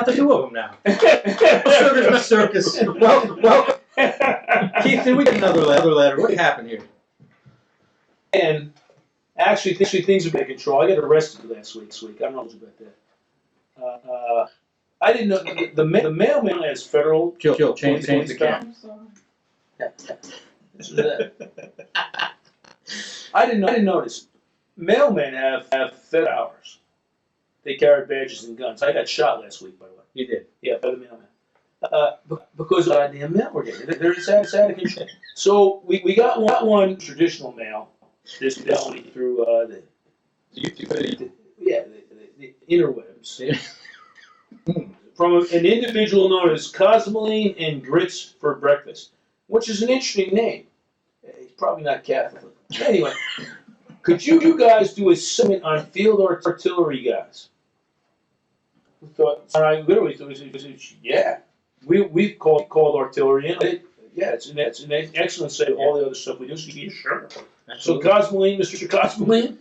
got the two of them now. Circus, circus. Well, Keith, did we get another letter? What happened here? And actually, things are out of control. I got arrested last week. I don't know about that. I didn't know the mailman has federal. Jill, change the camera. I didn't notice. Mailmen have federal hours. They carry badges and guns. I got shot last week, by the way. You did? Yeah, by the mailman. Because of the goddamn mail we're getting. They're just out of control. So we got one traditional mail. This definitely through the interwebs. From an individual known as Cosmoline and Grits for Breakfast, which is an interesting name. He's probably not Catholic. Anyway, could you guys do a segment on field artillery guys? We thought, and I literally thought, yeah, we've called artillery in. Yeah, it's an excellent set of all the other stuff we do. So yeah, sure. So Cosmoline, Mr. Cosmoline,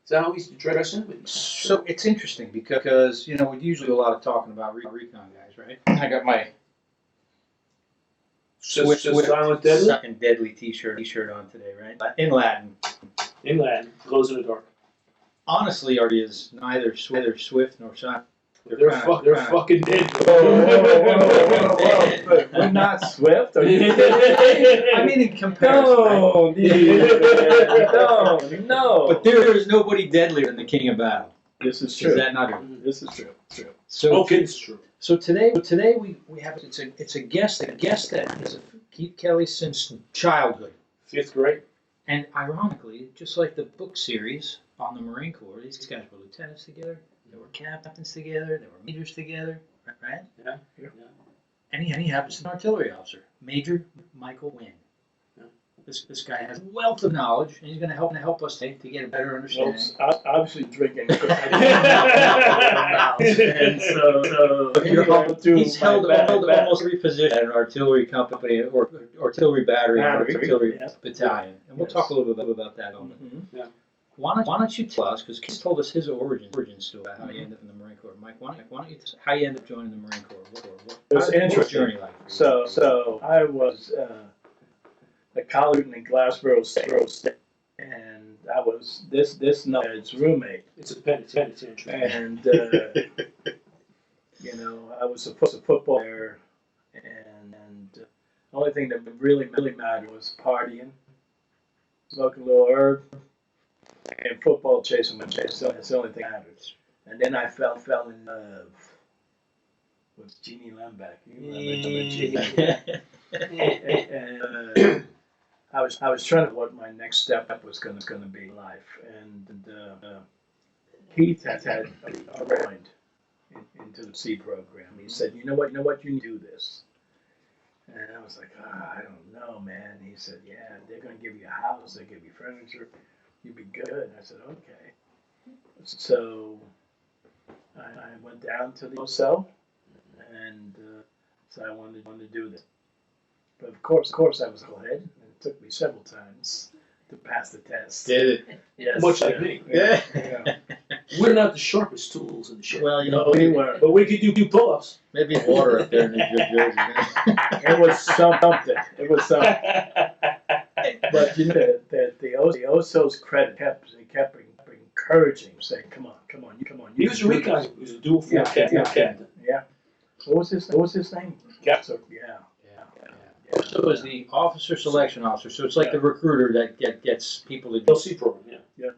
is that how we address him? So it's interesting because we usually do a lot of talking about recon guys, right? I got my Swift Silent Deadly? Sucking Deadly t-shirt on today, right? In Latin. In Latin, glows in the dark. Honestly, Artie is neither Swift nor Silent. They're fucking dead. Whoa. We're not Swift. Are you I mean, in comparison. No. But there is nobody deadlier than the King of Battle. This is true. Is that not true? This is true. So it's true. So today we have it's a guest that is Keith Kelly since childhood, 5th grade. and ironically, just like the book series on the Marine Corps, these guys were lieutenants together, they were captains together, they were majors together, right? Yeah. And he happens to be an artillery officer, Major Michael Wynn. Yeah. This guy has a wealth of knowledge, and he's going to help us to get a better understanding. Well, obviously drinking. And He's held almost every position at an artillery company or artillery battery or artillery battalion, and we'll talk a little bit about that. Yeah. Why don't you tell us, because Keith told us his origin story, about how you ended up in the Marine Corps. Mike, why don't you tell us how you ended up joining the Marine Corps? It was interesting. Journey like for you? So I was a college in Glassboro State, and I was this nut's roommate. It's a penitentiary. And I was a football player, and the only thing that really mattered was partying, smoking a little herb, and football chasing my chase. That's the only thing that mattered. And then I fell in love with Jeannie Lembeck. You remember Jeannie? I was trying to what my next step was going to be in life, and Keith had already into the C program. He said, "You know what? You need to do this." And I was like, "I don't know, man." He said, "Yeah, they're going to give you a house, they give you furniture, you'd be good." And I said, "Okay." So I went down to the hotel, and so I wanted to do this. But of course, I was ahead. It took me several times to pass the test. Did it? Yes. Much like me. Yeah. We're not the sharpest tools in the shed. Well, We were. But we could do pull-ups. maybe water up there in New Jersey. It was something. But the OSO's credit kept encouraging, saying, "Come on, He was a recon. He was a dual force captain. Yeah. What was his name? Captain. Yeah. So it was the officer selection officer. So it's like the recruiter that gets people to LC program. Yeah.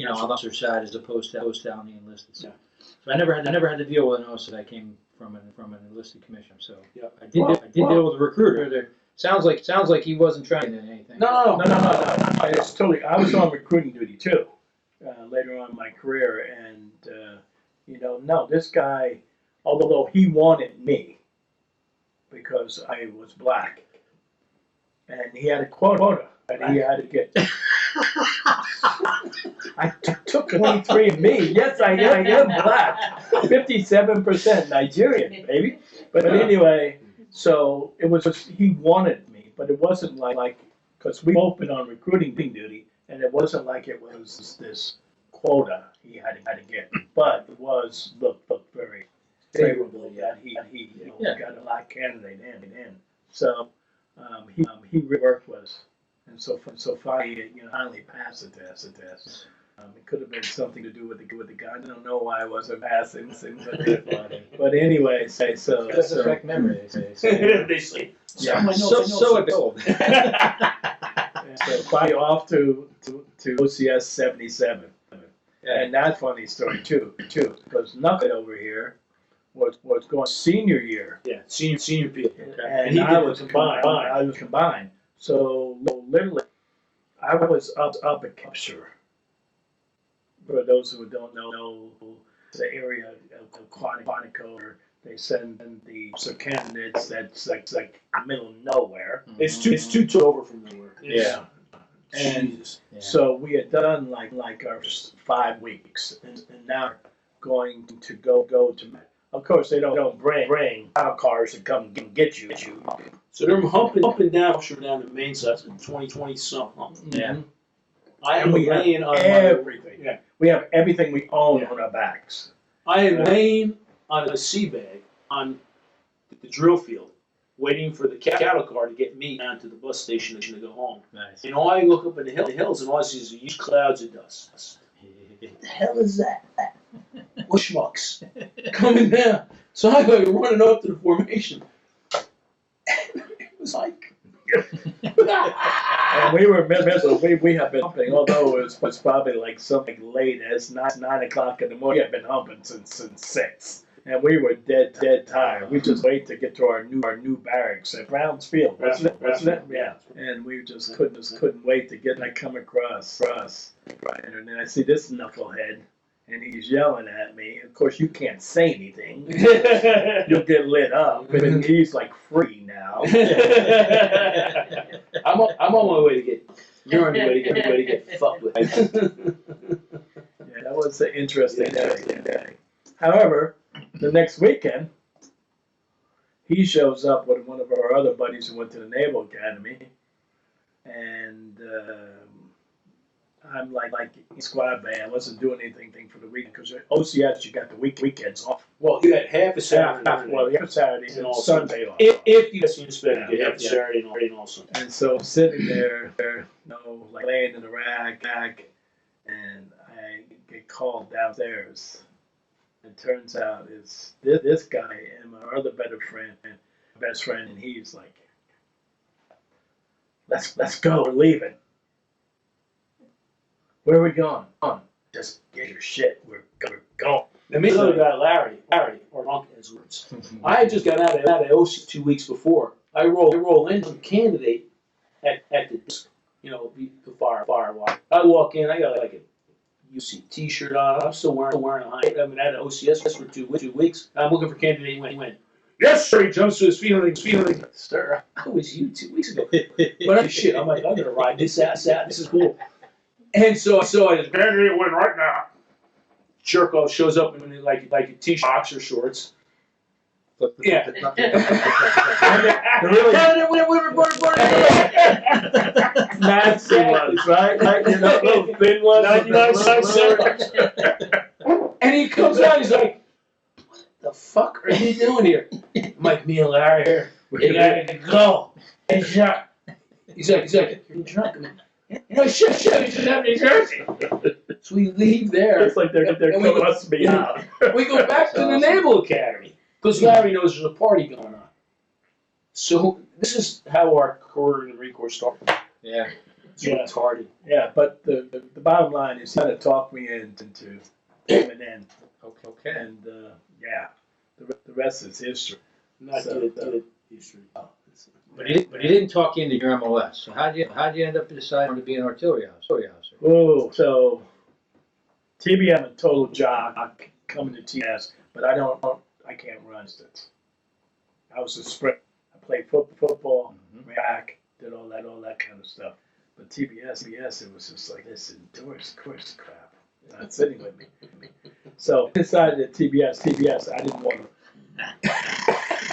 on the officer side as opposed to down the enlisted. Yeah. So I never had to deal with an OSA. I came from an enlisted commission. So Yeah. I did deal with a recruiter. There sounds like he wasn't trying to do anything. No. It's totally. I was on recruiting duty too, later on in my career, and this guy, although he wanted me because I was black, and he had a quota that he had to get. I took 23andMe. Yes, I am black. 57% Nigerian, baby. But anyway, so it was he wanted me, but it wasn't like because we both been on recruiting duty, and it wasn't like it was this quota he had to get. But it was looked very favorable that he Yeah. got a black candidate in. So he worked with us, and so finally finally passed the test. It could have been something to do with the guy. I don't know why I wasn't passing, but anyway, so Does affect memory, they say. So, They say. yeah. So it's old. so finally off to OCS 77. And that's funny story too, because nothing over here was going senior year, Yeah, senior people. and he I did was combined. I was combined. So literally, I was up at Capture. For those who don't know the area of Quantico, where they send the candidates that's like middle of nowhere. It's too over from nowhere. Yeah. And Jesus. Yeah. so we had done like our 5 weeks, and now going to go to. Of course, they don't bring our cars to come get you. So they're humping down the main side in 2020 something. Yeah. I am And we have laying on everything. Yeah. We have everything we own Yeah. on our backs. I am laying on a sea bag on the drill field, waiting for the cattle car to get me down to the bus station to go home. Nice. And all I look up in the hills, and all I see is huge clouds of dust. What the hell is that? What schmucks coming down? So I go running up to the formation. It was like. And we were miserable. We have been humping, although it was probably like something late as 9 o'clock in the morning. We have been humping since 6. And we were dead tired. We just wait to get to our new barracks at Browns Field, wasn't it? Yeah. And we just couldn't wait to get that come across for us. And then I see this knucklehead, and he's yelling at me. Of course, you can't say anything. You'll get lit up. And he's like free now. I'm on my way to get. You're on your way to get fucked with. Yeah, that was an interesting day. However, the next weekend, he shows up with one of our other buddies who went to the Naval Academy, and I'm like squad band. I wasn't doing anything for the week because at OCS you got the weekends off. Well, you had half a Saturday. Well, you have Saturday and all Sunday off. If you got inspected, you have Yeah. Saturday and also. And so sitting there, like laying in the rack, and I get called downstairs. It turns out it's this guy and my other best friend, and he's like, "Let's go, we're leaving." Where are we going? Just get your shit. We're going. The main other guy, Larry, or Uncle, his words. I had just got out of OC 2 weeks before. I roll in some candidate at the desk, the fire wire. I walk in, I got like a UC T-shirt on. I'm still wearing a high. I've been at OCS for 2 weeks. I'm looking for candidate. When yes, sir. He jumps to his feet. Like, sir, I was you 2 weeks ago. But I'm shit. I'm like, I'm gonna ride this ass out. This is cool. And so I just candidate win right now. Jerk off shows up in like a t-shirt, boxer shorts. Yeah. Nasty ones, right? Like, little thin ones. 99 cents. And he comes out, he's like, "What the fuck are you doing here?" I'm like, "Me and Larry here. You gotta go." And he's like, "You're drunk." Shut, you should have New Jersey. So we leave there. It's like they're must be out. We go back to the Naval Academy because Larry knows there's a party going on. So this is how our career in the Marine Corps started. Yeah. It's retarded. Yeah, but the bottom line is he kind of talked me into M&N. Okay. And yeah, the rest is history. Not So, good history. But he didn't talk you into your MLS. So how'd you end up deciding to be an artillery officer? Oh, so TB, I'm a total jock coming to TS, but I can't run stunts. I was a sprint. I played football, track, did all that kind of stuff. But TBS, it was just like this endurance course crap. Not sitting with me. So I decided at TBS, I didn't want to.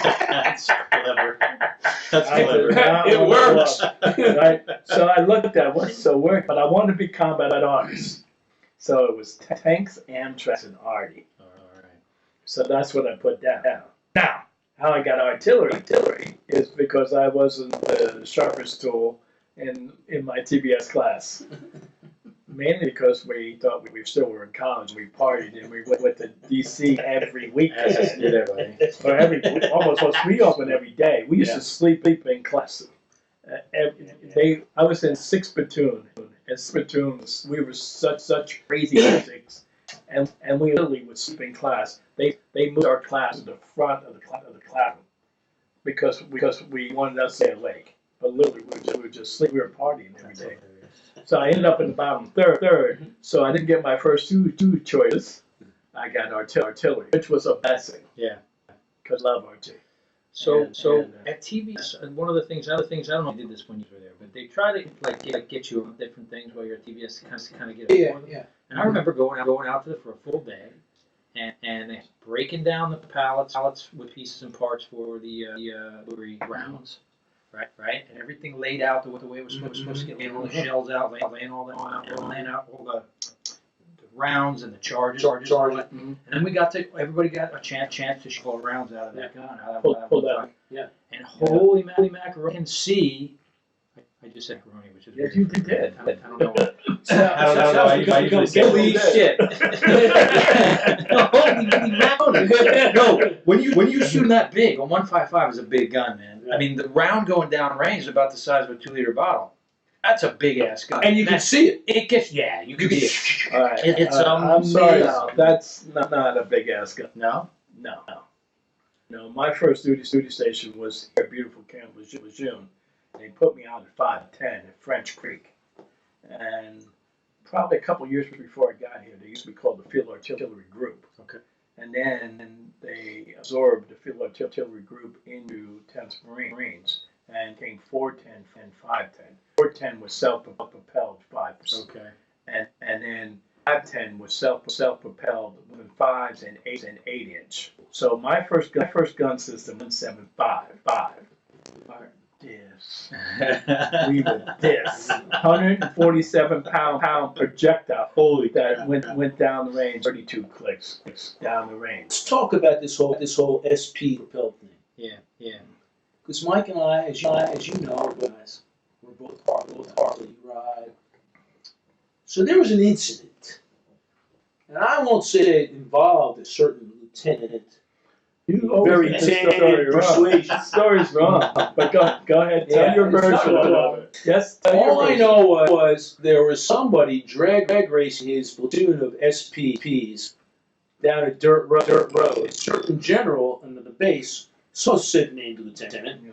That's clever. That's I clever. did not It want works. to look, right? So I looked at what's so work, but I wanted to be combat arms. So it was tanks, Amtrak, and Arty. All right. So that's what I put down. Now, how I got artillery is because I wasn't the sharpest tool in my TBS class. Mainly because we thought we still were in college. We partied and we went to DC every weekend. Did everybody? Or almost we opened every day. We used to sleep in class. I was in 6th platoon, and 6th platoon we were such crazy lunatics, and we literally would sleep in class. They moved our class to the front of the classroom because we wanted us to stay awake. But literally we would just sleep. We were partying every day. So I ended up in the bottom third. So I didn't get my first two choices. I got artillery, which was a blessing. Yeah. Because I love artillery. So And, at TBS, and one of the things, other things, I don't know if you did this when you were there, but they try to get you on different things while you're at TBS to kind of get Yeah, for them. yeah. And I remember going out for a full day, and breaking down the pallets with pieces and parts for the rounds, right, and everything laid out the way it was supposed to get, laying all the shells out, laying all that out, laying out all the rounds and the charges. And then everybody got a chance to pull rounds out of that gun. Pull that. Yeah. And holy macaroni, can see. I just said macaroni, which is Yes, weird. you did. I don't know what. I don't know. I usually say Holy shit. Holy macaroni. No, when you shoot that big, a 155 is a big gun, man. I mean, the round going down range is about the size of a 2-liter bottle. That's a big ass gun. And you can see it. It gets, yeah, you can see it. All right. It's I'm sorry. amazing. That's not a big ass gun. No? No. My first duty station was here, beautiful camp was June. They put me out at 510 at French Creek, and probably a couple years before I got here, they used to be called the Field Artillery Group. Okay. And then they absorbed the Field Artillery Group into 10th Marines and came 410 and 510. 410 was self-propelled 5%. Okay. And then 510 was self-propelled with 5s and 8s and 8-inch. So my first gun system 175. This. We were this 147 pound projectile. Holy that crap. went down the range, 32 clicks down the range. Let's talk about this whole SP propelled thing. Yeah. Because Mike and I, as you know, guys, we're both partly ride. So there was an incident, and I won't say it involved a certain lieutenant. Very tanned persuasion. The story's wrong, but go ahead, tell Yeah, your it's not version wrong. of it. Yes, tell your All I version. know was there was somebody drag racing his platoon of SPPs down a dirt road. A certain general in the base, so said named lieutenant. No,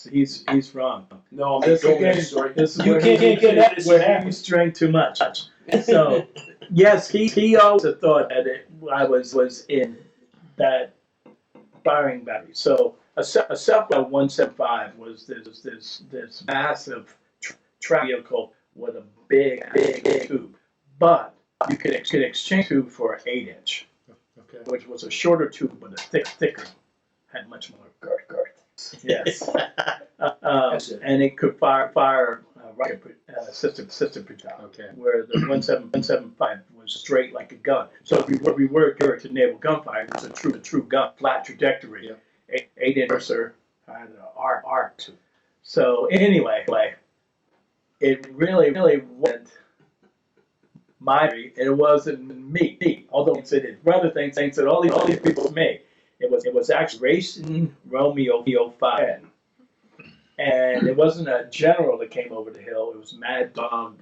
he's wrong. No, I'm This not again, this story. this is You where can't get at this where happened. he drank too much. So, yes, he also thought that I was in that firing battery. So a Self-Bell 175 was this massive track vehicle with a big tube, but you could exchange tube for an 8-inch, Okay. which was a shorter tube but a thicker, had much more girth. Yes. And it could fire rocket system projectile. Okay. Where the 175 was straight like a gun. So if we were to naval gunfire, it was a true gun, flat trajectory. Yeah. 8-inch had an arc. So anyway, it really wasn't it wasn't me. Although it brother thinks that all these people me. It was actually Racing Romeo 510. And it wasn't a general that came over the hill. It was Mad Dog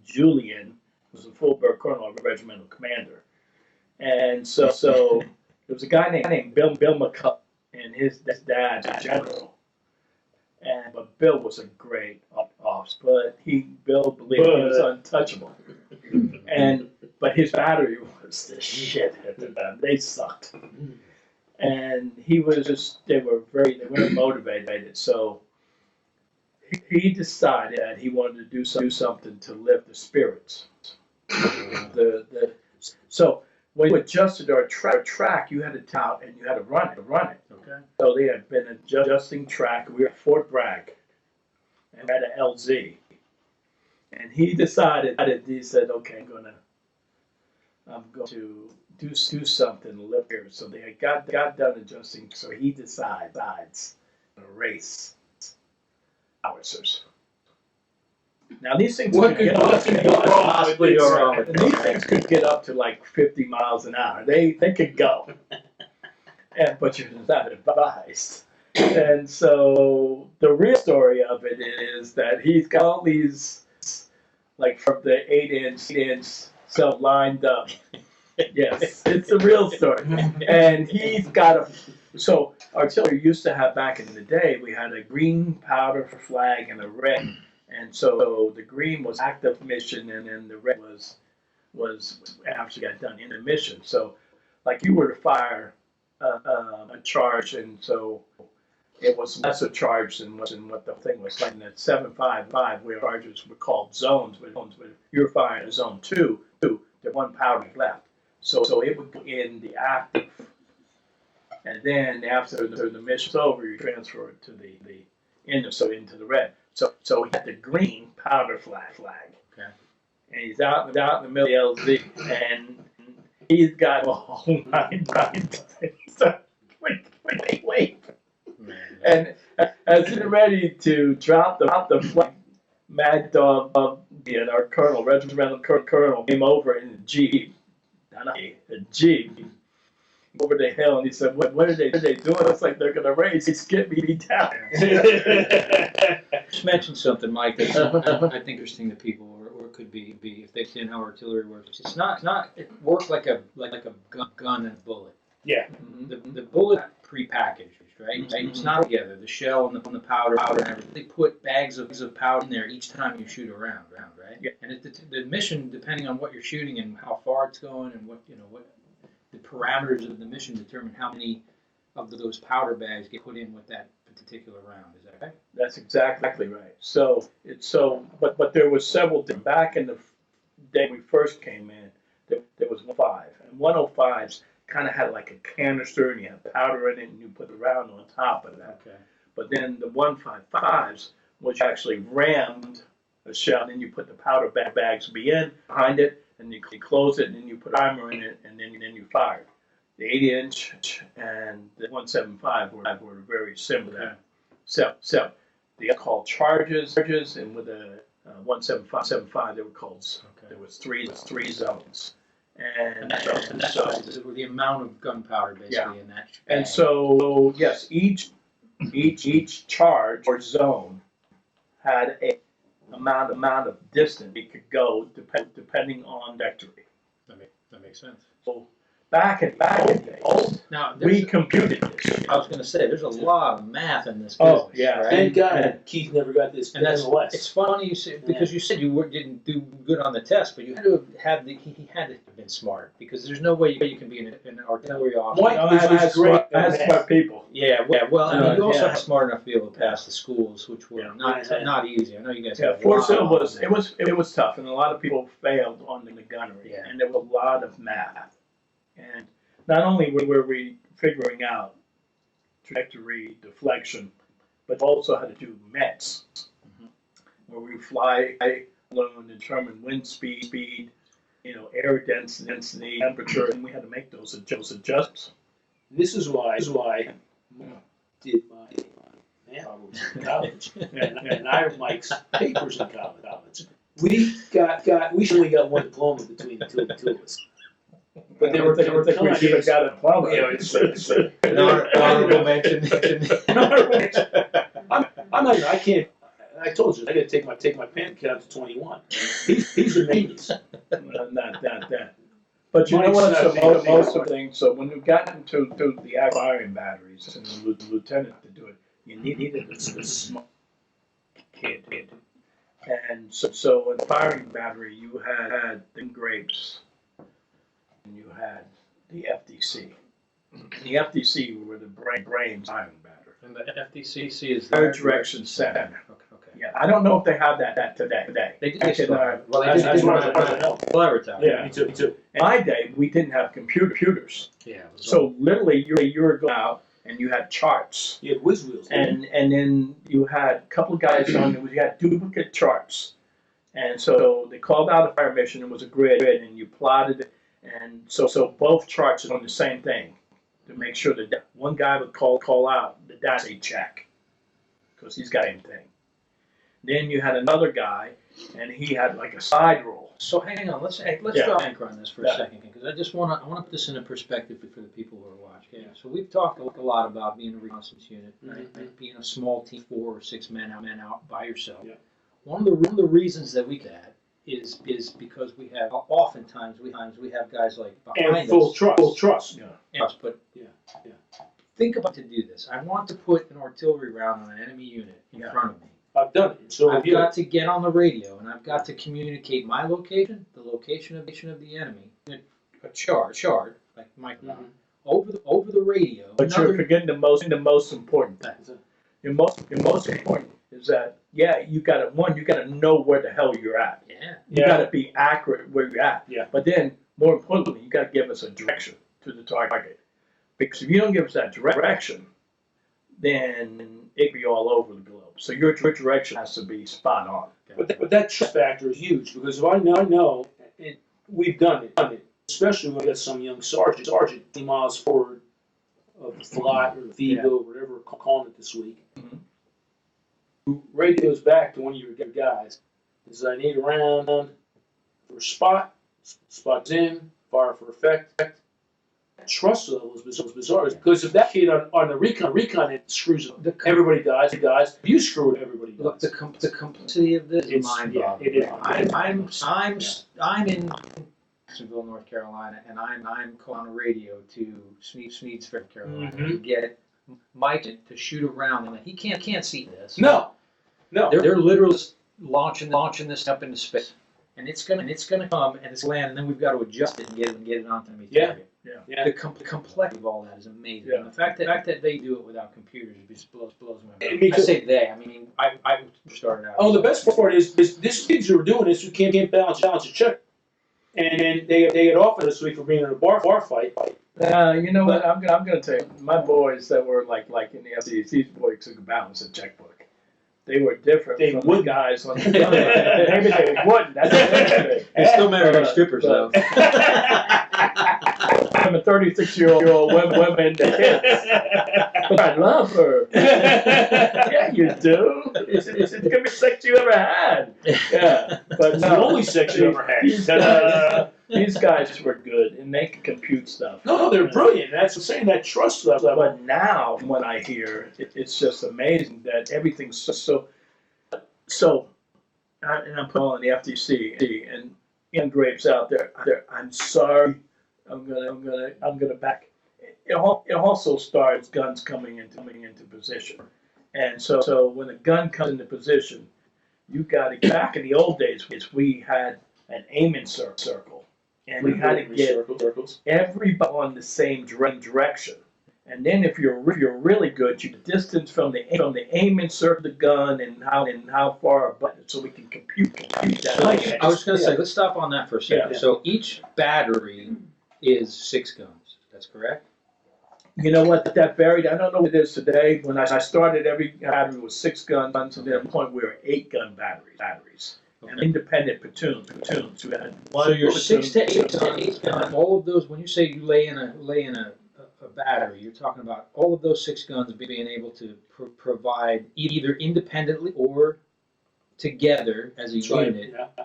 Julian, who was a full-bird colonel, a regimental commander. And so there was a guy named Bill McCullough, and his dad's a general. But Bill was a great officer, but Bill believed he was untouchable. But his battery was the shit at the time. They sucked. And they weren't motivated. So he decided that he wanted to do something to lift the spirits. So when we adjusted our track, you had to tout and you had to run it. Okay. So they had been adjusting track. We were at Fort Bragg and had an LZ. And he said, okay, I'm going to do something to live here. So they got done adjusting. So he decides to race howitzers. Now these things What could possibly go wrong with these things could get up to like 50 miles an hour. They could go, but you're not advised. And so the real story of it is that he's got all these, like from the 8-inch stuff lined up. Yes, it's a real story. And he's got a. So artillery used to have, back in the day, we had a green powder flag and a red. And so the green was active mission, and then the red was after you got done in the mission. So, like, you were to fire a charge, and so it was less a charge than what the thing was. Like in the 7.55, where charges were called zones, but you were firing a zone 2, the one powder left. So it would go in the active, and then after the mission's over, you transfer it to the into the red. So he had the green powder flag. Okay. And he's out in the middle of the LZ, and he's got a whole nine. Wait. And as he's ready to drop the flag, Mad Dog, our colonel, regimental colonel, came over in a jeep, over the hill, and he said, "What are they doing? It's like they're gonna race. He's getting me down." Just mentioned something, Mike, that's I think interesting to people, or it could be if they've seen how artillery works. It's not it works like a gun and a bullet. Yeah. The bullet prepackaged, right? It's not together. The shell and the powder and everything. They put bags of powder in there each time you shoot around, right? Yeah. And the mission, depending on what you're shooting and how far it's going, and what the parameters of the mission determine how many of those powder bags get put in with that particular round. Is that right? That's exactly right. So but there was several. Back in the day we first came in, there was 105, and 105s kind of had like a canister, and you had powder in it, and you put the round on top of that. Okay. But then the 155s, which actually rammed a shell, and then you put the powder bags behind it, and you close it, and then you put primer in it, and then you fired. The 80-inch and the 175 were very similar. Okay. So they are called charges, and with the 175 they were called. Okay. There was three zones, and that's the amount of gunpowder basically in that. And so yes, each charge or zone had a amount of distance it could go depending on trajectory. That makes sense. So back in the days, Now we computed this. I was going to say there's a lot of math in this business. Oh, yeah. Right? Thank God Keith never got this. And that's West. it's funny you say, because you said you didn't do good on the test, but you had to have had he had to have been smart, because there's no way you can be an artillery officer. Mike was great. I had smart people. Yeah, well, I mean, you also Yeah. had smart enough to be able to pass the schools, which were Yeah. not easy. I know you guys. Yeah, had a Fort Sill lot it was tough, and a lot of people failed on the gunnery, Yeah. and there was a lot of math. And not only were we figuring out trajectory, deflection, but also how to do METs, where we fly alone, determine wind speed, air density, temperature, and we had to make those adjustments. This is why I did my math problems in college, and I wrote Mike's papers in college. We only got one diploma between the two of us. But they were we should have got a diploma. Honorable mention. I'm not. I can't. I told you I got to take my pen count to 21. He's a genius. Not that. But you know Mike's what's not the most of the thing? So when we got into the firing batteries and the lieutenant to do it, you needed a smart kid. And so in the firing battery, you had the grapes, and you had the FDC. The FDC were the brains firing battery. And the FDCC is Third direction center. Okay. Yeah, I don't know if they have that today. They did. I can, Well, they that's- did. that's what Well, every time. Yeah. Me too. In my day, we didn't have computers. Yeah. It was So literally, you were going out and you had charts, You had whiz wheels. and then you had a couple of guys on there. You had duplicate charts, and so they called out a fire mission. It was a grid, and you plotted it, And so both charts are on the same thing to make sure that one guy would call out that's a check because he's got anything. Then you had another guy, and he had like a side roll. So hang on, let's drop anchor on this for a second, because I just want to put this into perspective for the people who are watching. So we've talked a lot about being a reconnaissance unit, right? Mhm. Being a small team, 4 or 6 men out by yourself. Yeah. One of the reasons that we do that is because we have oftentimes we have guys like behind And full us. trust. Yeah. But Yeah. think about to do this. I want to put an artillery round on an enemy unit in front of me. I've done it. So I've got to get on the radio and I've got to communicate my location, the location of the enemy, a chart, like Michael, over the radio. But you're forgetting the most important thing. Your most important is that you gotta know where the hell you're at. Yeah. You gotta be accurate where you're at. Yeah. But then more importantly, you gotta give us a direction to the target. Because if you don't give us that direction, then it'd be all over the globe. So your direction has to be spot on. But that trust factor is huge, because if I know, and we've done it, especially when we got some young sergeant 20 miles forward of the flat or the Vigo, or whatever we're calling it this week, who radios back to one of your guys, says, I need a round for a spot's in, fire for effect. That trust level is bizarre, because if that kid on the recon it screws up, everybody dies. If you screw it, everybody dies. Look, the complexity of this is mind-boggling. It is. I'm in Jacksonville, North Carolina, and I'm on a radio to Sneeds, North Carolina, to get Mike to shoot around, and he can't see this. No. They're literally launching this up into space, and it's gonna come and it's land, and then we've got to adjust it and get it onto the target. Yeah. The complexity of all that is amazing. Yeah. And the fact that they do it without computers just blows my mind. Me I too. say they. I mean, I started out. Oh, the best part is this kids who are doing this who can't balance a check, and they get offered this week for being in a bar fight. You know what? I'm gonna tell you, my boys that were like in the FCs, these boys could balance a checkbook. They were different They from wouldn't. the guys on the maybe they wouldn't. That's the They still marry their strippers though. I'm a 36-year-old women and kids. But I love her. Yeah, you do. It's the biggest sex you ever had. Yeah, but It's the only sex you ever had. These guys were good, and they could compute stuff. No, they're brilliant. That's what I'm saying. That trust level. But now, when I hear, it's just amazing that everything's so. And I'm putting on the FTC and Ian Grapes out there. I'm sorry. I'm gonna back. It also starts guns coming into position, and so when a gun comes into position, you got to back in the old days. We had an aiming circle, and we had to get circles. everybody on the same direction. And then if you're really good, you distance from the aiming circle the gun and how far above it, so we can compute that. I was going to say, let's stop on that for a second. Yeah. So each battery is 6 guns. That's correct. You know what? That varied. I don't know what it is today. When I started, every battery was 6 guns, and then at one point we were 8-gun batteries. Okay. And independent platoons. We had So you're platoon. 6 to 8 guns, and all of those. When you say you lay in a battery, you're talking about all of those 6 guns being able to provide either independently or together as a unit. Yeah.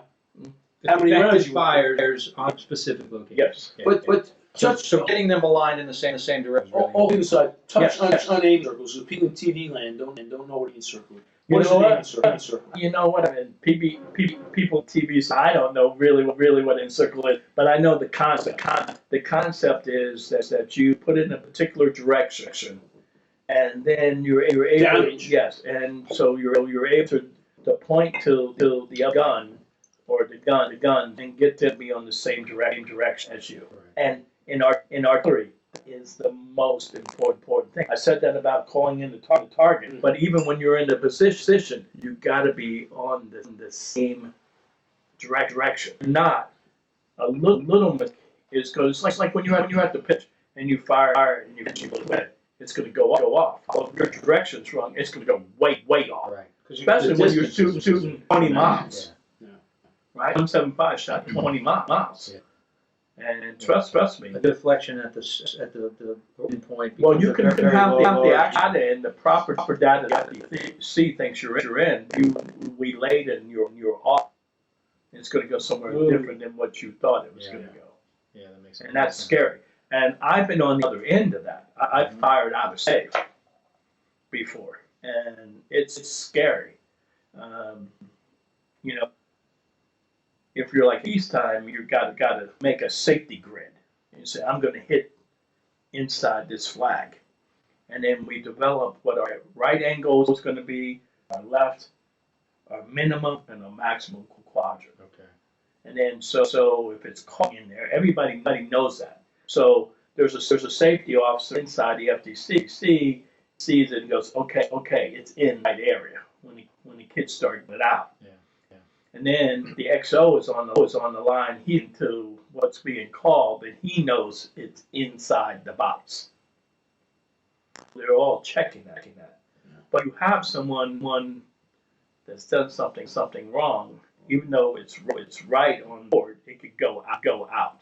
How many effective rounds you fires on specific locations. Yes. Yeah. But So getting them aligned in the same direction. all kidding aside, touch Yes. on aiming circles. So people in TV land don't know what aiming circle is. You What is know an what? aiming circle? You know what? I mean, people TVs. I don't know really what encircle is, but I know the concept. The concept is that you put it in a particular direction, and then you're able. Downrange. Yes, and so you're able to point to the gun or the gun and get to be on the same direction as you. And in artillery is the most important thing. I said that about calling in the target, but even when you're in the position, you got to be on the same direction. Not a little mistake is because it's like when you're at the pitch and you fire and you go to it, it's going to go off. Well, if your direction's wrong, it's going to go way off. Right. Especially when you're shooting 20 miles. Yeah. Right? 175 shot 20 miles. Yeah. And trust me. A deflection at the origin point. Well, you becomes can a very have low the origin. actual data and the proper data that the C thinks you're in. You relayed it and you're off. It's going to go somewhere different than what you thought it was going to go. Yeah, that makes sense. And that's scary. And I've been on the other end of that. I've fired out of safe before, and it's scary. You know, if you're like peacetime, you've got to make a safety grid. You say, I'm going to hit inside this flag. And then we develop what our right angle is going to be, our left, our minimum, and our maximum quadrant. Okay. And then so if it's caught in there, everybody knows that. So there's a safety officer inside the FTC sees it and goes, okay, it's in that area when the kids start it out. Yeah. And then the XO is on the line to what's being called, and he knows it's inside the box. They're all checking that. But you have someone that's done something wrong, even though it's right on board, it could go out.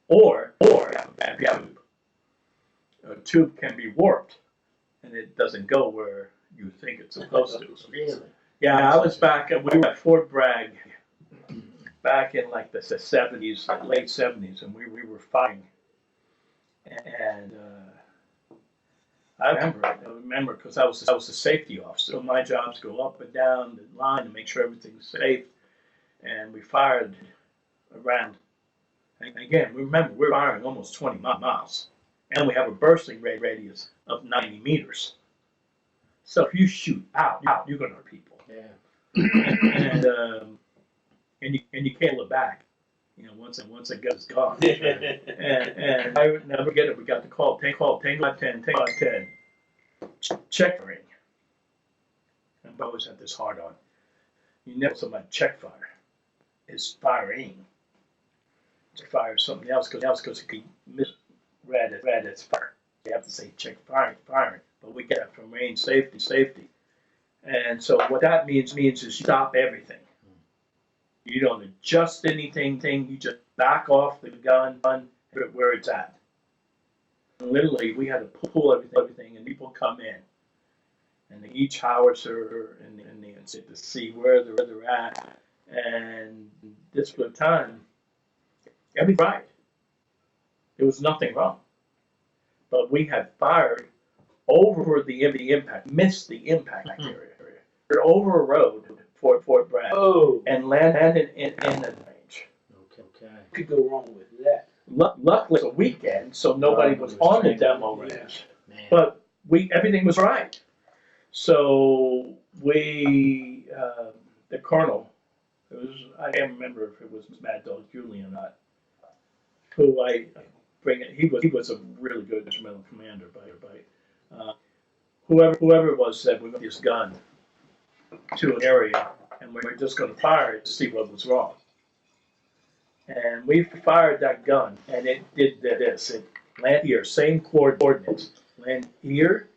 Or a tube. A tube can be warped, and it doesn't go where you think it's supposed to. Really? Yeah, I was we were at Fort Bragg back in like the 70s, late 70s, and we were fighting. And I remember because I was a safety officer. So my job is to go up and down the line to make sure everything's safe. And we fired around. And again, remember, we're firing almost 20 miles. And we have a bursting radius of 90 meters. So if you shoot out, you're going to hurt people. Yeah. And you can't look back. You know, once it goes gone. and I would never get it. We got the call. Tango 10. Check ring. And I always had this hard on. You never somebody check fire. It's firing. To fire something else because it misread it as fire. You have to say check firing. But we get it from range safety. And so what that means is stop everything. You don't adjust anything. You just back off the gun where it's at. And literally, we had to pull everything, and people come in, and each howitzer and to see where they're at. And this time, everything right. There was nothing wrong, but we had fired over the impact, missed the impact area. We're over a road. Fort Bragg. Oh. And landed in the range. Okay. Could go wrong with that. Luckily, it was a weekend, so nobody was on the demo range. Man. But everything was right. So the colonel, I can't remember if it was Mad Dog Julie or not, who I bring it. He was a really good regimental commander, by whoever it was said we got this gun to an area, and we were just going to fire it to see what was wrong. And we fired that gun, and it did this. It landed here, same coordinates. Land here,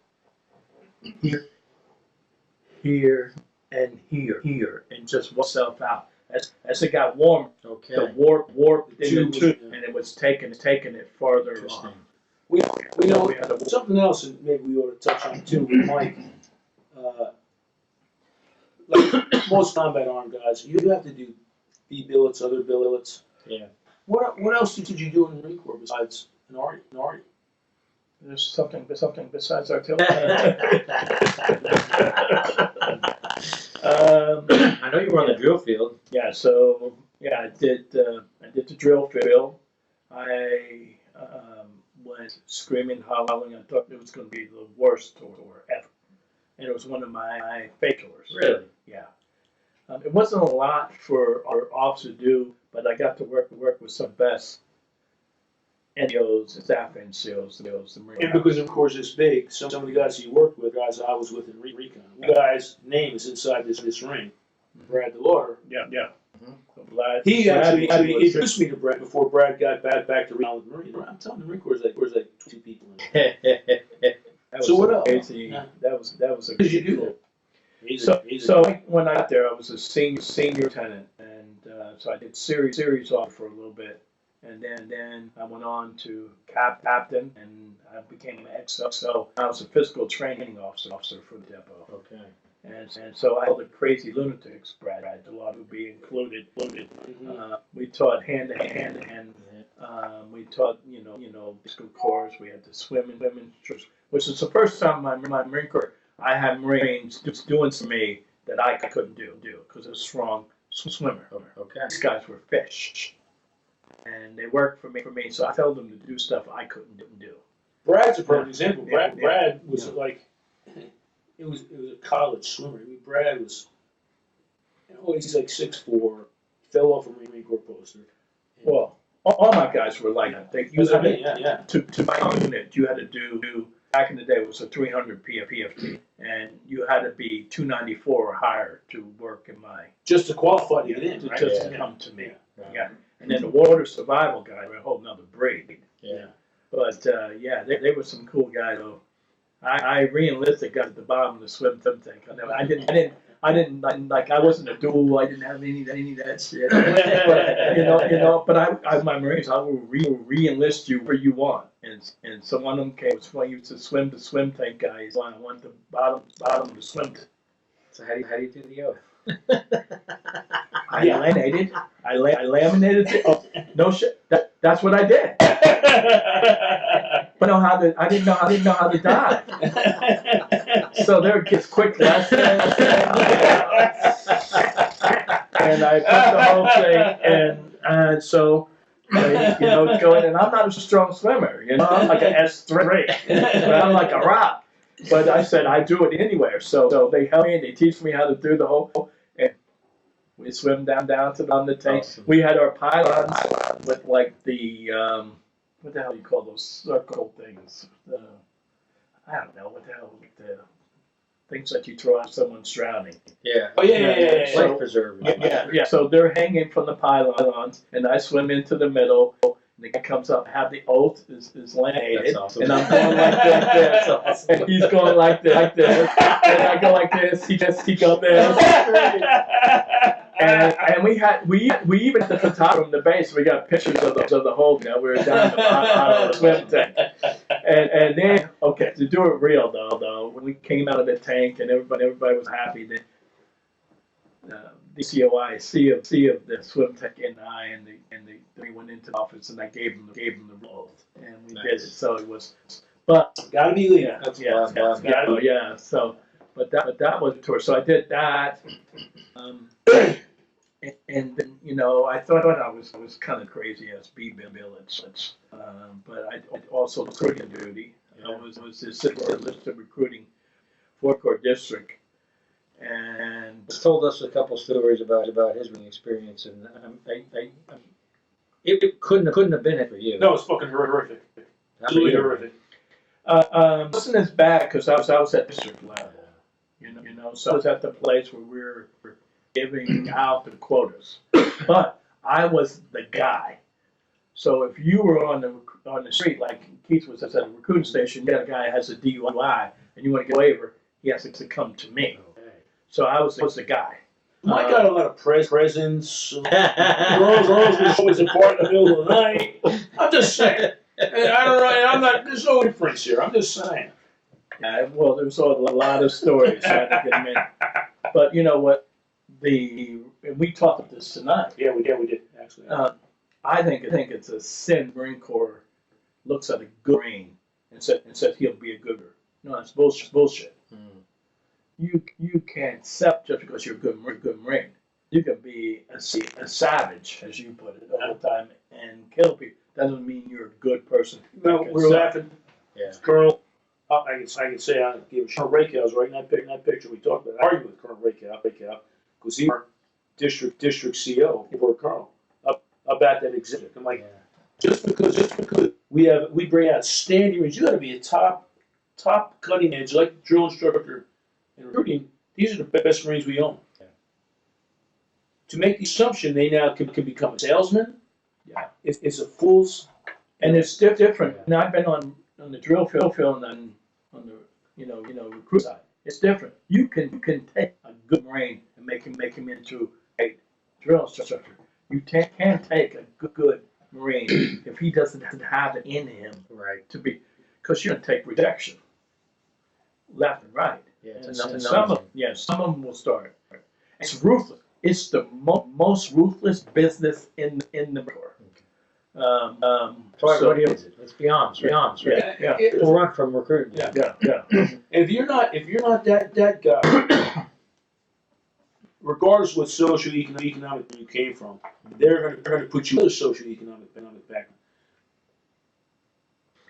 and here, and just worked itself out. As it got warm, the warp in the tube, and it was taking it farther along. We know something else that maybe we ought to touch on too with Mike. Like most combat armed guys, you have to do B billets, other billets. Yeah. What else did you do in the Marine Corps besides an arty? There's something besides artillery. I know you were on the drill field. Yeah. So I did the drill field. I went screaming, howling. I thought it was going to be the worst tour ever. And it was one of my fake tours. Really? Yeah. It wasn't a lot for our officer to do, but I got to work with some best NCOs, staff NCOs, the Marine. And because of course it's big, some of the guys you worked with, guys I was with in recon. One guy's name is inside this ring. Brad DeLauder. Yeah. Mm-hmm. He actually introduced me to Brad before Brad got back to recon with the Marine. I'm telling you, the Marine Corps was like 2 people in it. So what else? Crazy. Yeah. That was a. What did you do there? So when I got there, I was a senior lieutenant, and so I did series off for a little bit, and then I went on to captain, and I became an XO. I was a physical training officer for the depot. Okay. And so I held a crazy lunatics, Brad. A lot would be included. We taught hand to hand. We taught, physical course. We had to swim in, which is the first time in my Marine Corps I had Marines just doing to me that I couldn't do because I was a strong swimmer. Okay. These guys were fish, and they worked for me. So I told them to do stuff I couldn't do. Brad's a perfect example. Yeah. Brad was like, it was a college swimmer. I mean, Brad was, he's like 6'4", fell off a Marine Corps poster. Well, all my guys were like that. To my unit, you had to do back in the day it was a 300 PFT, and you had to be 294 or higher to work in my. Just to qualify to get in, right? Just to come to me. Yeah. And then the water survival guy were a whole nother breed. Yeah. But they were some cool guys though. I re-enlisted guys at the bottom of the swim tank. I didn't like I wasn't a duel. I didn't have any of that shit. But But I my Marines, I will re-enlist you where you want. And so one of them came. When I used to swim the swim tank guys. I want the bottom of the swim tank. So how do you do the oath? I laminated. I laminated. No shit. That's what I did. But I didn't know how to dive. So there gets quick lessons. And I put the whole thing, and so going. And I'm not a strong swimmer. I'm like an S3, but I'm like a rock. But I said I do it anywhere. So they help me and they teach me how to do the whole. And we swim down to the tank. Awesome. We had our pylons with like the what the hell do you call those circle things? I don't know what the hell the things that you throw out someone's drowning. Yeah. Oh yeah. Life preservers. Yeah. So they're hanging from the pylons, and I swim into the middle. And the guy comes up, have the oath is laminated, That's awesome. and I'm going like this. That's awesome. And he's going like this, and I go like this. He goes this. And we even at the top from the base, we got pictures of the whole. We were down the bottom of the swim tank. And then to do it real though, when we came out of the tank and everybody was happy, then the COI, C of the swim tech and I and they went into the office and I gave them the oath and we did it. So it was, but gotta be legal. Yeah. So, but that was a tour. So I did that, and then I thought I was kind of crazy as B-billets, but I also recruiting duty. I was assistant recruiting 4th Corps District. And he's told us a couple stories about his experience, and it couldn't have been it for you. No, it's fucking horrific. Absolutely horrific. It wasn't as bad because I was at district level, so I was at the place where we were giving out the quotas, but I was the guy. So if you were on the street, like Keith was at a recruiting station, you got a guy that has a DUI, and you want to get a waiver, he has to come to me. So I was the guy. I got a lot of presents. Girls were always apart in the middle of the night. I'm just saying. I'm not. There's no difference here. I'm just saying. Well, there's a lot of stories. I had to get them in. But you know what? We talked about this tonight. Yeah, we did actually. I think it's a sin. Marine Corps looks at a good Marine and says he'll be a gooder. No, that's bullshit. You can't accept just because you're a good Marine. You can be a savage, as you put it, all the time and kill people. Doesn't mean you're a good person. No, we're laughing. Yeah. Colonel, I can say I give Colonel Rakow was right in that picture we talked about. I argued with Colonel Rakow because he was district CO for Colonel up at that exhibit. I'm like, just because we bring out standing Marines, you got to be a top cutting edge like drill instructor. And recruiting, these are the best Marines we own. Yeah. To make the assumption they now can become a salesman, it's a fool's. And it's different. Yeah. Now I've been on the drill field and on the recruit side. It's different. You can take a good Marine and make him into a drill instructor. You can't take a good Marine if he doesn't have it in him Right. to be, because you're going to take rejection left and right. Yeah. And It's a some of them will start. It's ruthless. It's the most ruthless business in the Corps. What is it? Let's be honest. Be honest. Right? Yeah. We'll run from recruiting. Yeah. And if you're not that guy, regardless of what socioeconomic you came from, they're gonna put you in a socioeconomic background.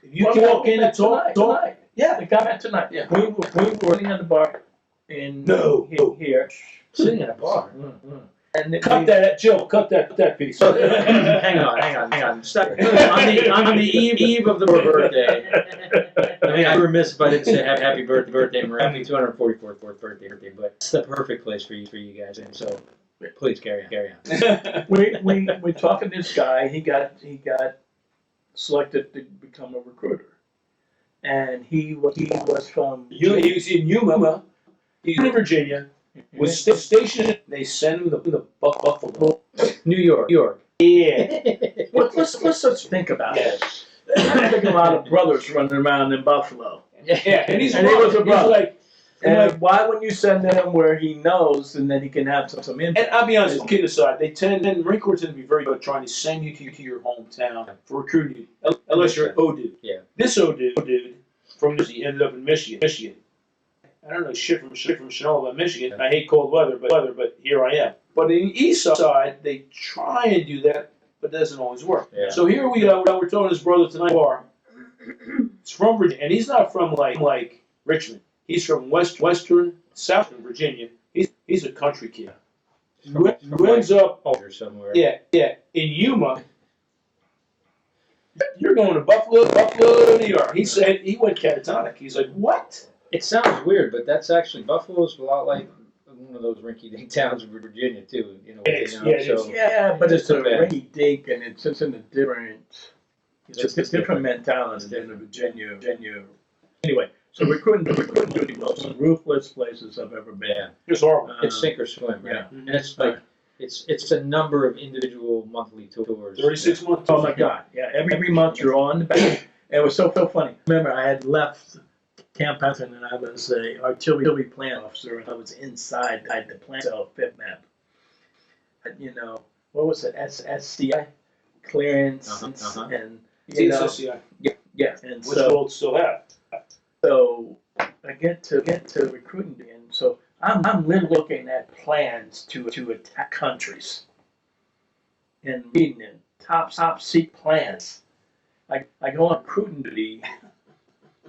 If you can walk in and talk, tonight. yeah. The guy met tonight. Yeah. We were sitting at the bar in here. Sitting at a bar. And Cut that, Joe. Cut that piece. Hang on. Stop. On the eve of the birthday. I mean, I would be remiss if I didn't say happy birthday, Maria. Happy 244th birthday. But it's the perfect place for you guys. And so, please carry on. we talking to this guy. He got selected to become a recruiter, and he was from. He was in Yuma. He's in Virginia. Was stationed. They sent him to the Buffalo. New York. Yeah. Let's just think about it. I think a lot of brothers running around in Buffalo. Yeah, and he was a brother. Like, Why wouldn't you send him where he knows, and then he can have some impact? and I'll be honest, kidding aside, Marine Corps tend to be very good at trying to send you to your hometown for recruiting, unless you're an O dude. Yeah. This O dude from Jersey ended up in Michigan. I don't know shit from Chanel about Michigan. I hate cold weather, but here I am. But in the east side, they try and do that, but it doesn't always work. Yeah. So here we go. We're talking to his brother tonight. It's from Virginia, and he's not from like Richmond. He's from southern Virginia. He's a country kid. Who ends up somewhere. Yeah, in Yuma. You're going to Buffalo, New York. He said he went catatonic. He's like, what? It sounds weird, but that's actually Buffalo's a lot like one of those rinky-dink towns in Virginia too. But it's a too bad. rinky-dink, and it's just in a different. It's a different mentality than the Virginia. Anyway, so recruiting duty was some ruthless places I've ever been. Yeah. It's horrible. It's sink or swim, right? Yeah. And it's like it's a number of individual monthly tours. 36 months. Oh my God! Yeah, every month you're on the back. It was so funny. Remember, I had left Camp Pendleton, and I was a artillery plant officer, and I was inside the plant cell fit map. What was it? SCI clearance and TSSCI. Yeah, and Which we'll still have. so I get to recruiting, and so I'm literally looking at plans to attack countries and reading it, top secret plans. I go on recruiting duty,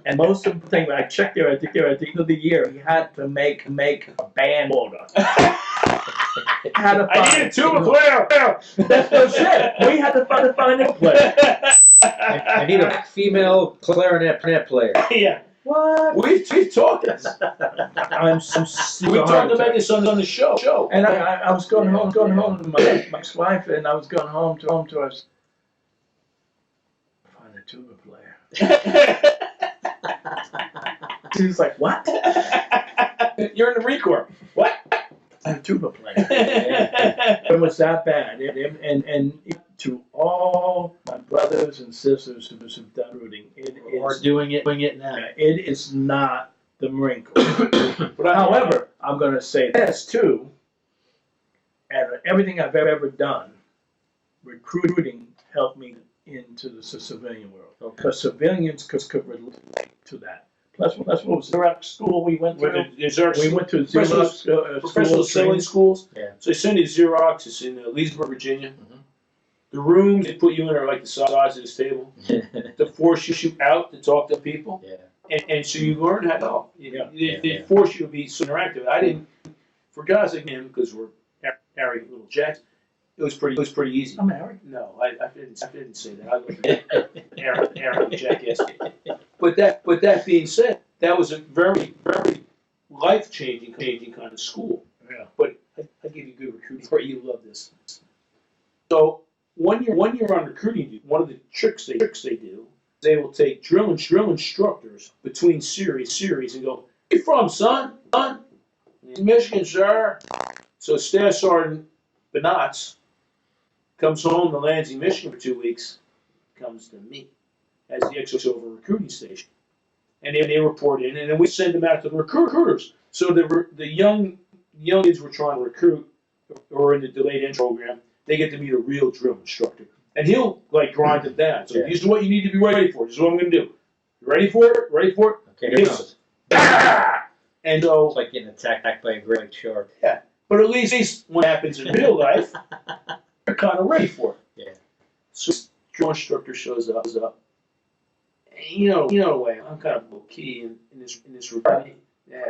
and most of the things I checked there at the end of the year, we had to make a band order. I need a tuba player. That's no shit. We had to find a player. I need a female clarinet player. Yeah. What? We've talked. I'm We talked about this on the show. And I was going home to my ex-wife, and I was going home to us. Find a tuba player. She was like, "What?" You're in the Marine Corps. What? A tuba player. It was that bad. And to all my brothers and sisters who have done recruiting, Or doing it now. it is not the Marine Corps. However, I'm going to say this too. And everything I've ever done, recruiting helped me into the civilian world. Okay. Because civilians could relate to that. Plus what was the Iraq school we went to? We went to Xerox professional selling schools. Yeah. So they send you to Xerox. It's in Leesburg, Virginia. Mhm. The rooms they put you in are like the size of this table to force you out to talk to people. Yeah. And so you learn how to talk. Yeah. They force you to be so interactive. I didn't, for guys like him, because we're arrogant little jacks, it was pretty easy. I'm married. No, I didn't say that. I looked arrogant jackass. But that being said, that was a very, very life-changing kind of school. Yeah. But I give you good recruiting for you. Love this. So when you're on recruiting duty, one of the tricks they do, they will take drill instructors between series and go, "Where you from, son? Michigan, sir." So Staff Sergeant Benotz comes home to Lansing, Michigan for 2 weeks, comes to me as the ex-over recruiting station. And they report in, and then we send them out to the recruiters. So the young kids we're trying to recruit, or in the delayed entry program, they get to meet a real drill instructor. And he'll like grind them down. So this is what you need to be ready for. This is what I'm going to do. You ready for it? Ready for it? Okay, here goes. And so It's like getting attacked by a great shark. yeah, but at least when it happens in real life, you're kind of ready for it. Yeah. So drill instructor shows up. And you know the way I'm kind of low key in this regard. Yeah.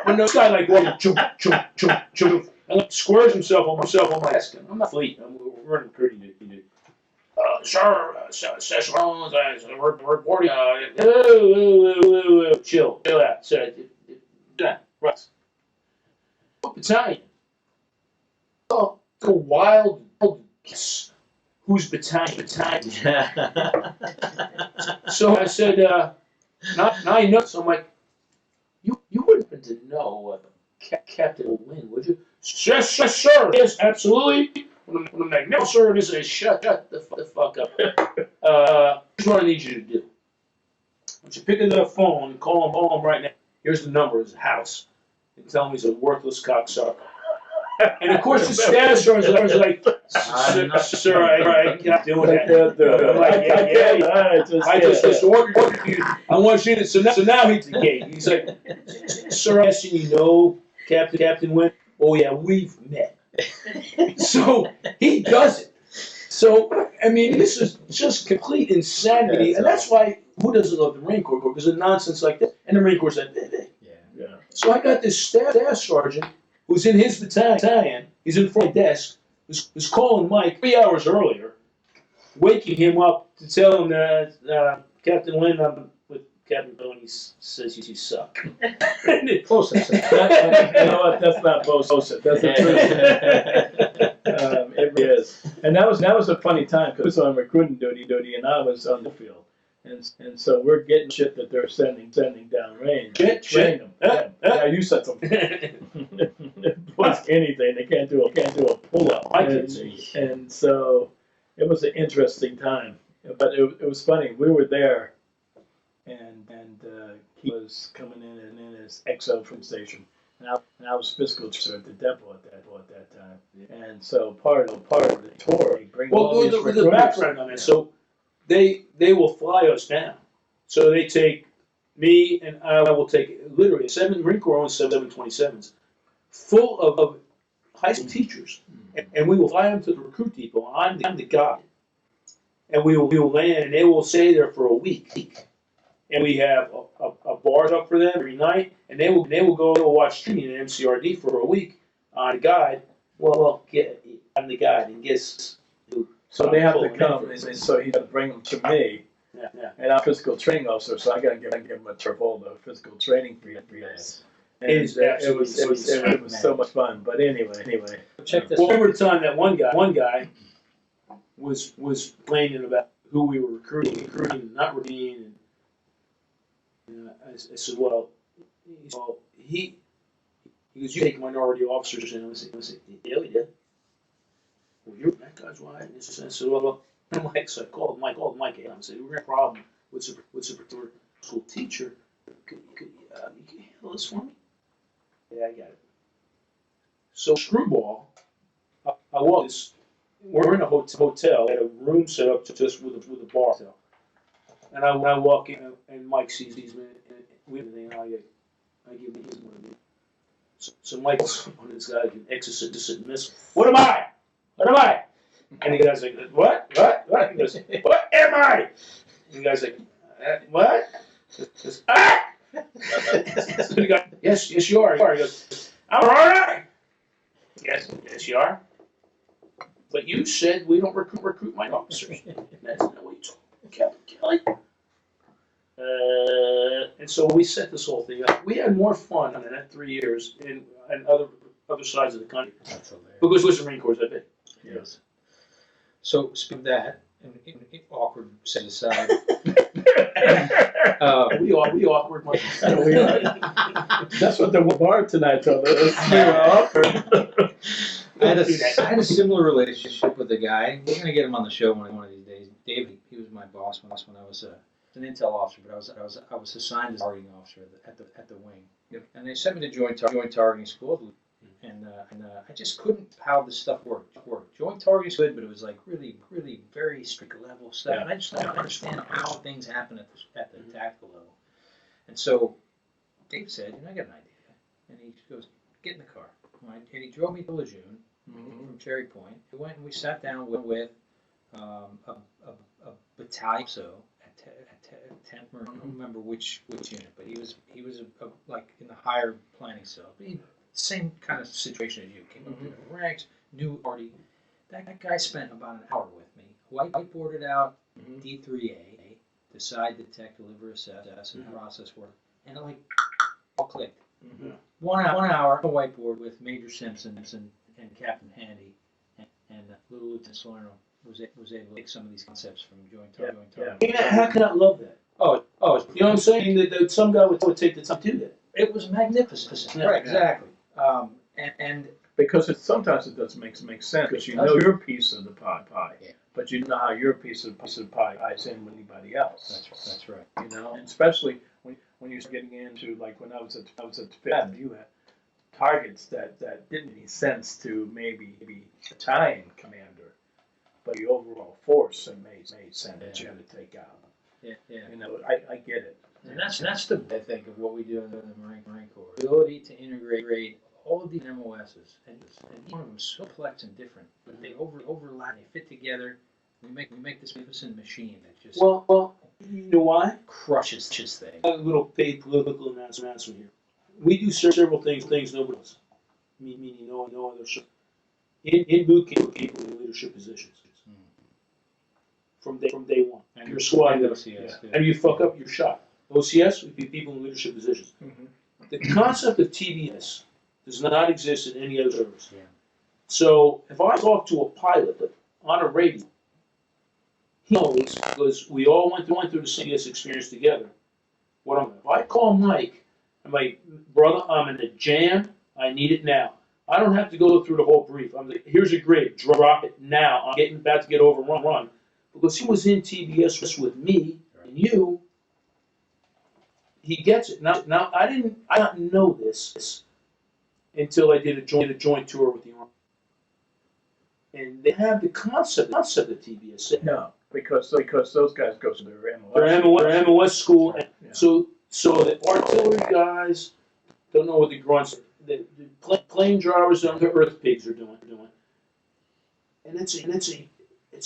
When those guy like walking, chum, and like squares himself on my desk. I'm not fleet. We're running recruiting dude. Sir, Session Rollins, we're reporting. Chill out. Right. What battalion? Oh, the wild guess. Whose battalion? So I said, now you know. So I'm like, you wouldn't happen to know Captain Wynn, would you? Yes, sir. Yes, absolutely. I'm like, no, sir. This is shut the fuck up. Here's what I need you to do. I want you to pick up the phone and call him right now. Here's the number of his house. And tell him he's a worthless cocksucker. And of course, the staff sergeant was like, sir, I can't do that. I'm like, yeah. I just ordered you. I want you to. So now he's the gate. He's like, sir, I assume you know Captain Wynn. Oh yeah, we've met. So he does it. So I mean, this is just complete insanity, and that's why who doesn't love the Marine Corps? Because of nonsense like that, and the Marine Corps said, yeah. So I got this staff sergeant who's in his battalion. He's in front of my desk. Was calling Mike 3 hours earlier, waking him up to tell him that Captain Wynn, I'm with Captain Bill, and he says you suck. Bullshit. You know what? That's not bullshit. That's the truth. It really is. And that was a funny time because I was on recruiting duty, and I was on the field. And so we're getting shit that they're sending down range. Train them. Yeah, you said something. Plus anything, they can't do a pull up. And so it was an interesting time. But it was funny. We were there, and he was coming in his XO from station, and I was physical officer at the depot at that time. Yeah. And so part of the tour, bring all these recruiters. The background on it. So they will fly us down. So they take me, and I will take literally 7 Marine Corps owns 727s, full of high school teachers, and we will fly them to the recruit depot. I'm the guide, and we will land, and they will stay there for a week. And we have a bar up for them every night, and they will go watch training in MCRD for a week. The guide, I'm the guide, and guess. So they have to come, and so he got to bring them to me. Yeah. And I'm a physical training officer, so I got to give him a triple the physical training for years. And it was so much fun. But anyway. Check this. Well, over the time that one guy was complaining about who we were recruiting, not recruiting. And I said, he goes, you take minority officers in. I said, yeah, we did. Well, that guy's white. And I said, well, I'm like, so I called Mike and I said, we're going to have a problem with a particular school teacher. Could you handle this for me? Yeah, I got it. So screwball, I walk this. We're in a hotel. I had a room set up just with a bar. And I walk in, and Mike sees me, and we have everything. I give him what I do. So Mike's one of these guys can exit and miss. What am I? And the guy's like, what? He goes, what am I? And the guy's like, what? He goes, ah! So the guy, yes, you are. He goes, I'm all right. Yes, you are. But you said we don't recruit my officers. That's not what you told me, Captain Kelly. And so we set this whole thing up. We had more fun in that 3 years in other sides of the country. That's hilarious. Because it was the Marine Corps that big. Yes. So speaking of that, and awkward set aside. We awkward. We are. That's what the bar tonight told us. We were awkward. Don't do that. I had a similar relationship with a guy. We're gonna get him on the show one of these days. David, he was my boss when I was an intel officer, but I was assigned as targeting officer at the wing. Yep. And they sent me to joint targeting school, and I just couldn't how this stuff worked. Joint targeting is good, but it was like really very strict level stuff. Yeah. And I just don't understand how things happen at the tactical level. And so Dave said, I got an idea, and he goes, get in the car. And he drove me to Lejeune from Cherry Point. We went and we sat down with a battalion, so at 10th, I don't remember which unit, but he was like in the higher planning cell. Same kind of situation as you. Came up through the ranks, new party. That guy spent about an hour with me. Whiteboarded out D3A, decide, detect, deliver, assess, and process work, and it like all clicked. 1 hour on the whiteboard with Major Simpson and Captain Handy and Little Lieutenant Salerno was able to take some of these concepts from joint targeting. How can I love that? Oh, You know what I'm saying? That some guy would take the time to do that. it was magnificent. Yeah. Right, exactly. And Because sometimes it doesn't make sense because you know your piece of the pie, Yeah. but you know how your piece of the pie ties in with anybody else. that's right. You know, and especially when you're getting into like when I was at FIB, you had targets that didn't make sense to maybe battalion commander, but the overall force it made sense that you had to take out. Yeah. You know, I get it. And that's the I think of what we do in the Marine Corps. The ability to integrate all of these MOSs, and each one of them is so complex and different, but they overlap, they fit together. We make this magnificent machine that just Well, you know why? crushes things. A little paid political announcement here. We do several things nobody else. Meaning no other show. In boot camp, people in leadership positions. From day one. And Your squad and leader. OCS, too. And you fuck up, you're shot. OCS would be people in leadership positions. The concept of TBS does not exist in any other service. Yeah. So if I talk to a pilot on a radio, he knows because we all went through the CBS experience together. If I call Mike, I'm like, brother, I'm in a jam. I need it now. I don't have to go through the whole brief. I'm like, here's a grid. Drop it now. I'm about to get overrun. Because he was in TBS with me and you. He gets it. Now I didn't know this until I did a joint tour with the Army. And they have the concept of TBS. No, because those guys go to their MOS. Their MOS school. And Yeah. so the artillery guys don't know what the grunts, the plane drivers don't know what the earth pigs are doing. And it's a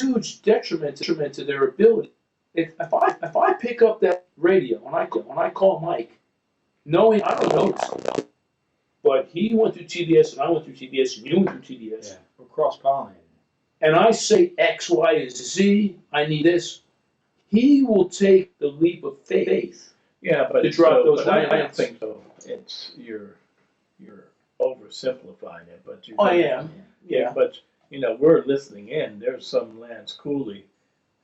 huge detriment to their ability. If I pick up that radio and I call Mike, knowing I don't know this, but he went through TBS and I went through TBS and you went through TBS. Yeah, we're cross-pollinated. And I say X, Y, and Z, I need this, he will take the leap of faith. Yeah, but To drop those I lines. think so. It's you're oversimplifying it, but you. I am. Yeah. But we're listening in. There's some Lance Cooley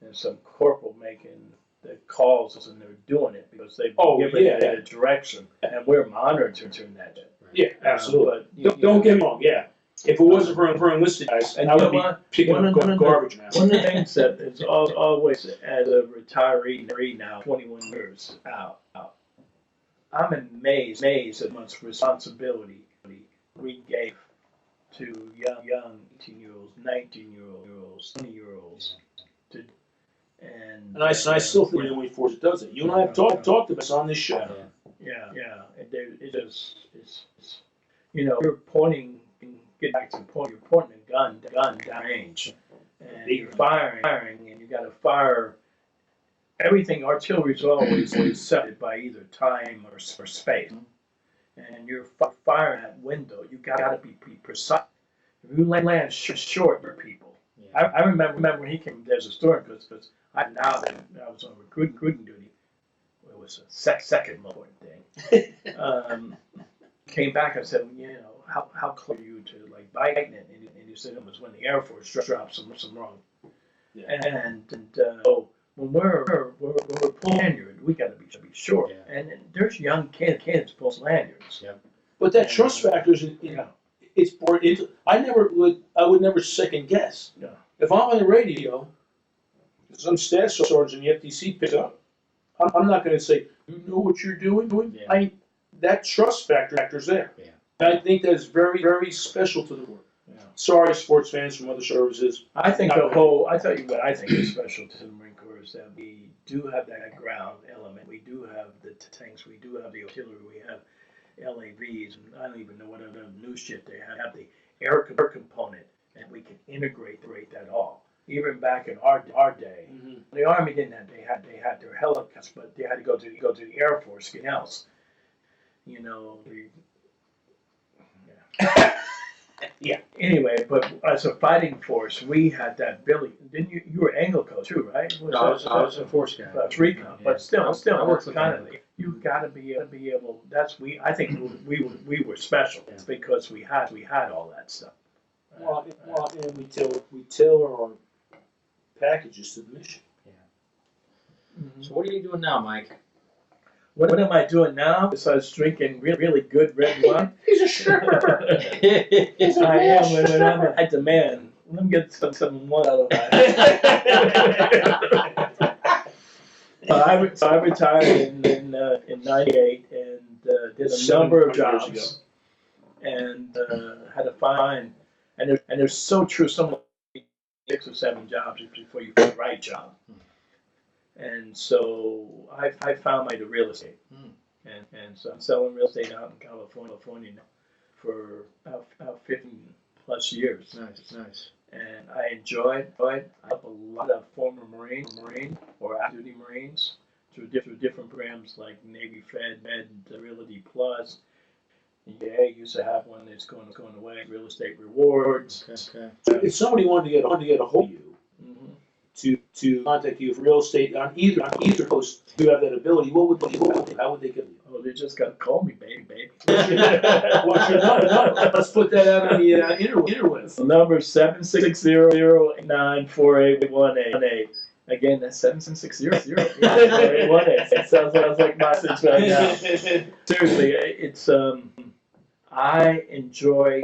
and some corporal making the calls, and they're doing it because they've given it a direction, and we're monitoring that. Yeah, absolutely. But Don't get me wrong. Yeah. If it wasn't for enlisted guys, And I you would know be what? picking One up of garbage now. One of the things that is always, as a retiree now, 21 years out, I'm amazed at how much responsibility we gave to young 18-year-olds, 19-year-olds, 20-year-olds. And I still think the only force that does it. You and I have talked about this on this show. Yeah. It just, it's you're pointing, get back to the point, you're pointing a gun down range. And you're firing, and you got to fire. Everything, artillery is always set by either time or space. And you're firing that window, you got to be precise. If you land short, your people. Yeah. I remember when he came, there's a story, because I was on recruiting duty. It was a second more important thing. Came back and said, how close are you to like biting it? And he said it was when the Air Force dropped some wrong. Yeah. And so when we're pulling lanyard, we got to be sure. Yeah. And there's young kids pulling lanyards. Yeah. But that trust factor is it's bored. I would never second guess. No. If I'm on the radio, some staff sergeant in the FTC picks up, I'm not going to say, you know what you're doing? Yeah. That trust factor's there. Yeah. And I think that's very, very special to the work. Yeah. Sorry, sports fans from other services. I think Not I tell you what I think is special to the Marine Corps is that we do have that ground element. We do have the tanks. We do have the artillery. We have LAVs, and I don't even know what other new shit they have. The air component, and we can integrate that all. Even back in our day, Mhm. the Army didn't have. They had their helicopters, but they had to go to the Air Force. Get else, you know. Yeah. Anyway, but as a fighting force, we had that Billy. Didn't you? You were Anglo too, right? No, I was a force guy. That's recon, Yeah. but still, I it's worked with kind of them. you got to be able. I think we were special Yeah. because we had all that stuff. Well, and we tailor our packages to the mission. So what are you doing now, Mike? What am I doing now besides drinking really good red wine? He's a stripper. I am when I'm at the man. Let me get some one out of that. So I retired in '98 and did a number of 7 years jobs, and had to find and they're so true. Some 6 or 7 jobs before you find the right job. And so I found my real estate, and so I'm selling real estate out in California now for about 15 plus years. Nice. And I enjoy it. I help a lot of former Marine or active duty Marines through different programs like Navy Fed, Realty Plus. Yeah, used to have one that's going away. Real estate rewards. Okay. If somebody wanted to get a hold of you, to contact you for real estate on either coast, you have that ability. How would they get you? Oh, they just got to call me, baby. What's your number? Let's put that out on the interwebs. The number is 760-889-4818. Again, that's 760-889-4818. It sounds like my message right now. Seriously, it's I enjoy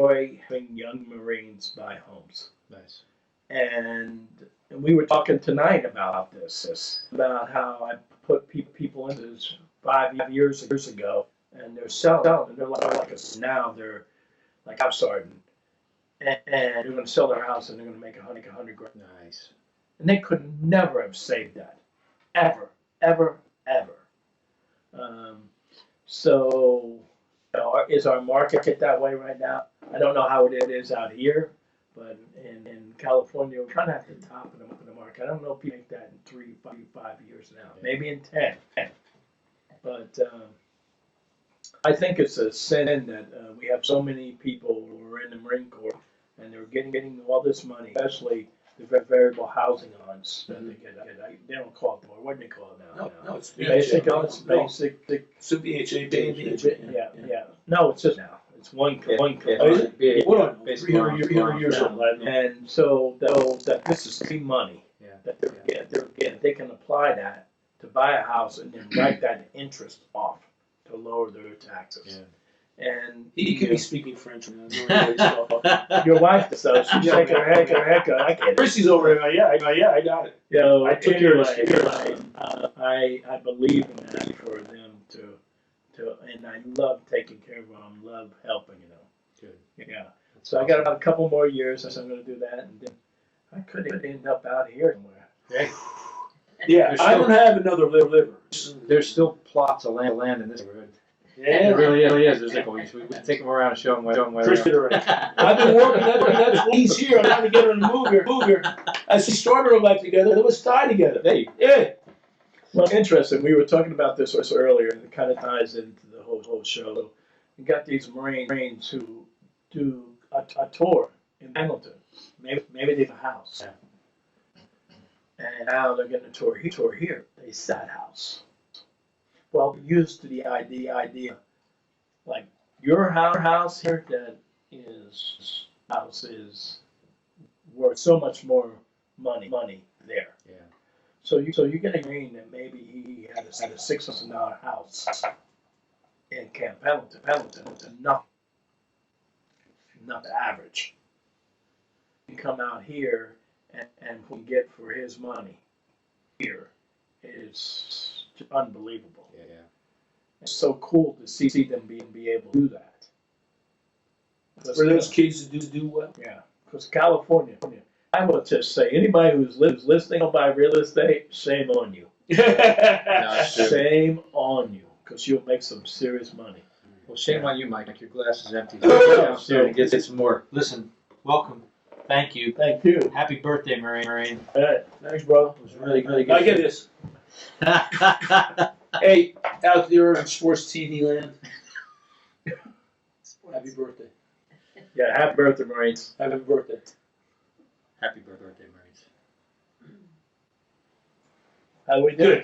having young Marines buy homes. Nice. And we were talking tonight about this, about how I put people into this 5 years ago, and they're selling, and they're like us now. They're like house sergeant, and they're going to sell their house, and they're going to make $100 grand. Nice. And they could never have saved that, ever. So, is our market that way right now? I don't know how it is out here. But in California, we're kind of at the top of the market. I don't know if people make that in 5 years now, maybe in 10. But I think it's a sin that we have so many people who are in the Marine Corps and they're getting all this money, especially the variable housing allowance that they get. They don't call it more. What do they call it now? No, it's basic. It's basic. It's a BHA. Yeah. No, it's just now. It's one. What on? 300 years old. And so that this is free money Yeah. that they're getting. They can apply that to buy a house and then write that interest off to lower their taxes. Yeah. And He could be speaking French. your wife does, so she's shaking her head. I can't. Chrissy's over there. Yeah, I got it. I took care of I believe in that for them to, and I love taking care of them. I love helping, Good. Yeah. So I got about a couple more years, so I'm going to do that, and then I could end up out here somewhere. Okay. Yeah, I don't have another liver. There's still plots of land in this neighborhood. Yeah, It really is. There's like we can take them around and show them where Chris did it right. I've been working. That's why he's here. I'm trying to get her to move here. As we started our life together, let's die together. Hey. Yeah. Well, interesting. We were talking about this earlier, and it kind of ties into the whole show. You got these Marines who do a tour in Hamilton. Maybe they have a house, and now they're getting a tour here. They sell that house. Well, used to the idea, like your house here, that house is worth so much more money there. Yeah. So you get a Marine that maybe he had a $6,000 house in Camp Pendleton, nothing. not average. You come out here and what we get for his money here is unbelievable. Yeah. It's so cool to see them be able to do that. For those kids to do well. Yeah, because California, I will just say, anybody who's listening to buy real estate, shame on you. Shame on you, because you'll make some serious money. Well, shame on you, Mike. Your glass is empty. Yeah, Downstairs and get some more. Listen, welcome. Thank you. Thank you. Happy birthday, Marine. All right, thanks, brother. It was really good. I get this. Hey, out there in sports TV land, happy birthday. Yeah, happy birthday, Marines. Happy birthday. Happy birthday, Marines. How do we do? Good.